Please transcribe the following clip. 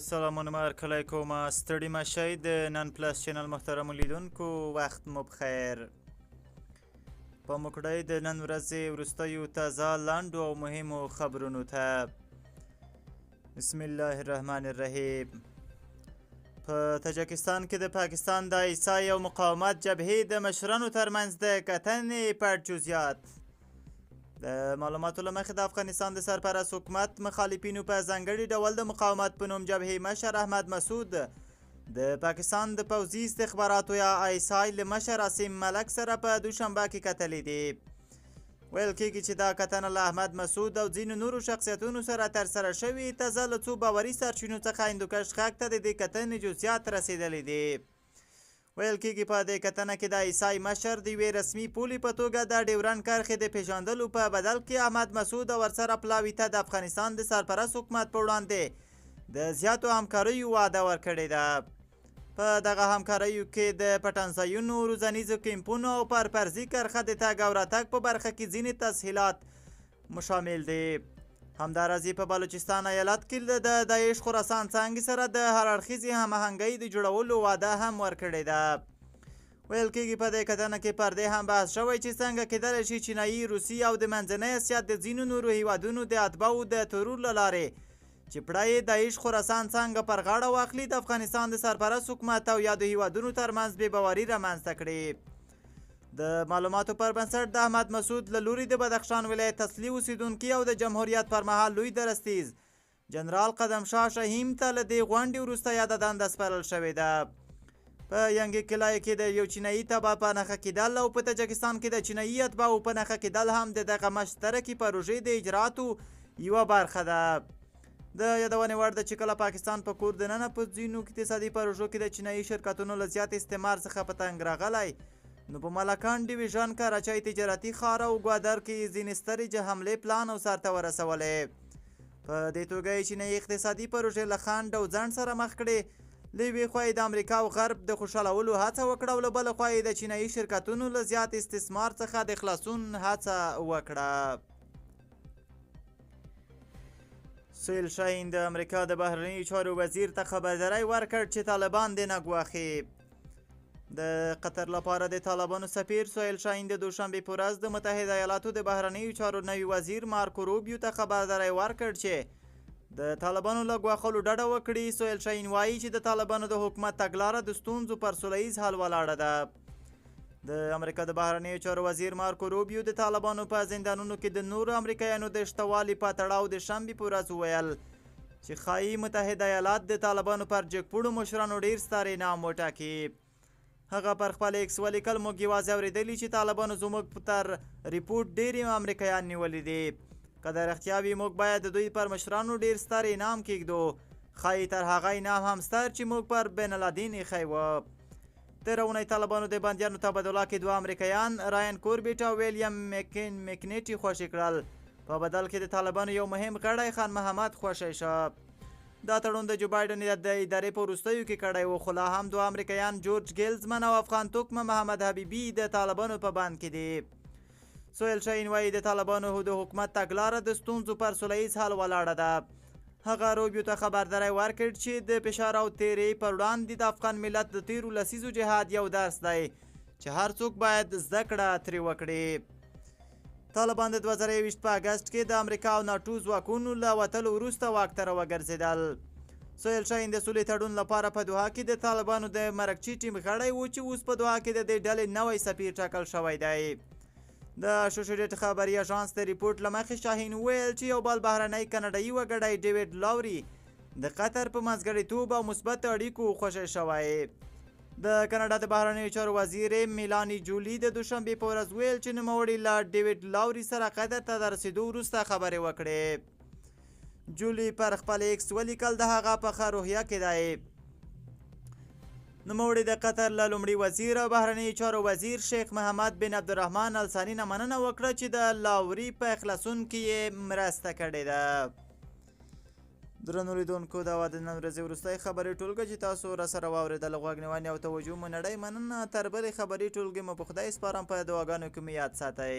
سلامونه هرکلی کوم ستړي مه شئ د نن پلس چینل محترمو لیدونکو وخت مو بخیر په موکړی د نن ورځې وروستیو تازه لنډو او مهمو خبرونو ته بسم الله الرحمن الرحیم په تاجکستان کې د پاکستان د عیسای او مقاومت جبهې د مشرانو ترمنځ د کتنې پټ جزیات د معلوماتو له مخې د افغانستان د سرپرست حکومت مخالفینو په ځانګړي ډول د مقاومت په نوم جبهې مشر احمد مسعود د پاکستان د پوځي استخباراتو یا ISI له مشر عاصم ملک سره په دوشنبه کې کتلې دي ویل کېږي چې دا کتنه له احمد مسعود او ځینو نورو شخصیتونو سره ترسره شوې تازه له څو باوري سرچینو څخه هندوکش غږ ته د دې کتنې جزئیات رسېدلي دي ویل کېږي په دې کتنه کې د عیسای مشر د یوې رسمي پولې په توګه د ډیورنډ کرښې د پیژندلو په بدل کې احمد مسعود او ورسره پلاوي ته د افغانستان د سرپرست حکومت په وړاندې د زیاتو همکاریو وعده ورکړې ده په دغه همکاریو کې د پټنځایونو روزنیزو کیمپونو او پر فرضي کرښه د تګ او راتګ په برخه کې ځینې تسهیلات شامل دي همداراز په بلوچستان ایالت کې د داعش خراسان څانګې سره د هر اړخیزې هماهنګۍ د جوړولو وعده هم ورکړې ده ویل کېږي په دې کتنه کې پر دې هم بحث شوی چې څنګه کېدلی شي چینایي روسي او د منځنۍ اسیا د ځینو نورو هیوادونو د اتباعو د ترور له لارې چې پړه یې داعش خراسان څانګه پر غاړه واخلي د افغانستان د سرپرست حکومت او یادو هیوادونو ترمنځ بې باوري رامنځته کړي د معلوماتو پر بنسټ د احمد مسعود له لوري د بدخشان ولایت اصلي اوسیدونکي او د جمهوریت پر مهال لوی درستیز جنرال قدم شاه شهیم ته له دې غونډې وروسته یاده دنده سپارل شوې ده په ینګي کلای کې د یو چینایي تبع په نښه کېدل او په تاجکستان کې د چینایي اتباعو په نښه کېدل هم د دغه مشترکې پروژې د اجراتو یوه برخه ده د یادونې وړ ده چې کله پاکستان په کور دننه په ځینو اقتصادي پروژو کې د چینایي شرکتونو له زیات استعمار څخه په تنګ راغلی نو په ملکان ډیویژن کراچۍ تجارتي ښار او ګوادر کې ځینې سترې حملې پلان او سرته ورسولې په دې توګه یې چینایي اقتصادي پروژې له خنډ او ځنډ سره مخ کړې له یوې خوا یې د امریکا او غرب د خوشحالولو هڅه وکړه او له بله خوا یې د چینایي شرکتونو له زیات استثمار څخه د خلاصون هڅه وکړه سهیل شاهین د امریکا د بهرنیو چارو وزیر ته خبرداری ورکړ چې طالبان دې نه ګواښي د قطر لپاره د طالبانو سفیر سهیل شاهین د دوشنبې په ورځ د متحده ایالاتو د بهرنیو چارو نوي وزیر مارکو روبیو ته خبرداری ورکړ چې د طالبانو له ګواښلو ډډه وکړي سهیل شاهین وایي چې د طالبانو د حکومت تګلاره د ستونزو پر سوله ییز حل ولاړه ده د امریکا د بهرنیو چارو وزیر مارکو روبیو د طالبانو په زندانونو کې د نورو امریکایانو د شتوالي په تړاو د شنبې په ورځ وویل چې ښایي متحده ایالات د طالبانو پر جګپوړو مشرانو ډیر ستر انعام وټاکي هغه پر خپل ایکس ولیکل موږ یوازې اورېدلي چې طالبانو زموږ تر ریپورټ ډېرې امریکایان نیولي دي که د رښتیا وي موږ باید د دوی پر مشرانو ډیر ستر انعام کېږدو ښایي تر هغه انعام هم ستر چې موږ پر بین الدین ایښی و تېره اونۍ طالبانو د بندیانو تبادله کې دوه امریکایان رایان کوربیټ او ویلیام مکنیټي خوشي کړل په بدل کې د طالبانو یو مهم غړی خان محمد خوشی شه دا تړون د جو بایډن د ادارې په وروستیو کې کړی و خو لا هم دوه امریکایان جورج ګیلزمن او افغان توکمه محمد حبیبي د طالبانو په بند کې دي سهیل شاهین وایي د طالبانو د حکومت تګلاره د ستونزو پر سوله ییز حل ولاړه ده هغه روبیو ته خبرداری ورکړ چې د فشار او تیرې پر وړاندې د افغان ملت د تیرو لسیزو جهاد یو درس دی چې هر څوک باید زده کړه ترې وکړي طالبان د 2021 په اګست کې د امریکا او ناټو ځواکونو له وتلو وروسته واک ته راوګرځېدل سهیل شاهین د سولې تړون لپاره په دوحه کې د طالبانو د مرکچي ټیم غړی و چې اوس په دوحه کې د دې ډلې نوی سفیر ټاکل شوی دی د اسوسییټډ خبري اژانس د ریپورټ له مخې شاهین وویل چې یو بل بهرنی کاناډایي وګړی ډیوډ لاوري د قطر په منځګړیتوب او مثبت اړیکو خوشی شوی د کاناډا د بهرنیو چارو وزیر میلانی جولی د دوشنبې په ورځ ویل چې نوموړي له ډیوډ لاوري سره قطر ته د رسېدو وروسته خبرې وکړې جولی پر خپل ایکس ولیکل د هغه په ښه روحیه کې دی نوموړي د قطر له لومړي وزیر او بهرنیو چارو وزیر شیخ محمد بن عبدالرحمن الثاني نه مننه وکړه چې د لاوري په خلاصون کې یې مرسته کړې ده درنو لیدونکو دا وه د نن ورځې وروستۍ خبرې ټولګه چې تاسو راسره واورېدل غوږ نیونې او توجه مو نړۍ مننه تر بلې خبرې ټولګې مو په خدای سپارم په دعاګانو کې مو یاد ساتئ